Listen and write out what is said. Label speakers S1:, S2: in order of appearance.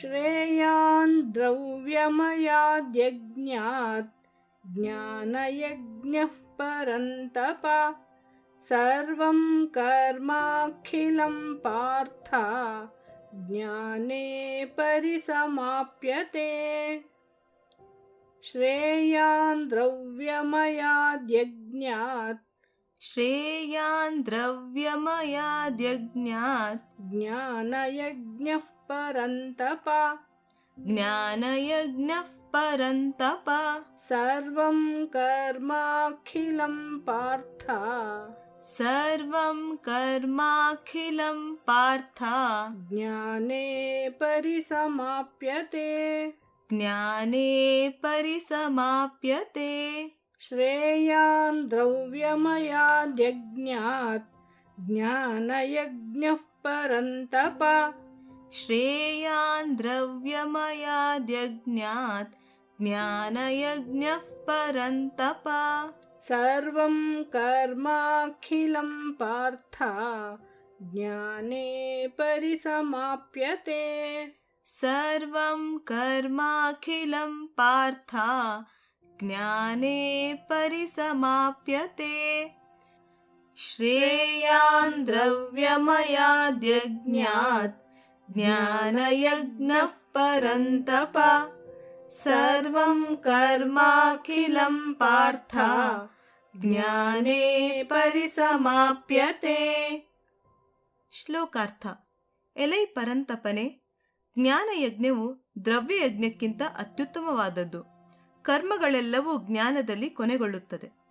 S1: श्रेयान् द्रव्यमयाद्यज्ञात् ज्ञानयज्ञः परन्तप सर्वं कर्माखिलं पार्थ ज्ञाने परिसमाप्यते। श्रेयान् द्रव्यमयाद्यज्ञात् ज्ञानयज्ञः परन्तप सर्वं कर्माखिलं पार्थ ज्ञाने परिसमाप्यते। श्रेयान् द्रव्यमयाद्यज्ञात् ज्ञानयज्ञः परन्तप सर्वं कर्माखिलं पार्थ ज्ञाने परिसमाप्यते। श्रेयान् द्रव्यमयाद्यज्ञात् ज्ञानयज्ञः परन्तप सर्वं कर्माखिलं पार्थ ज्ञाने परिसमाप्यते।
S2: ಶ್ಲೋಕಾರ್ಥ. ಎಲೈ ಪರಂತಪನೆ, ಜ್ಞಾನಯಜ್ಞವು ದ್ರವ್ಯಯಜ್ಞಕ್ಕಿಂತ ಅತ್ಯುತ್ತಮವಾದದ್ದು. ಕರ್ಮಗಳೆಲ್ಲವೂ ಜ್ಞಾನದಲ್ಲಿ ಕೊನೆಗೊಳ್ಳುತ್ತದೆ.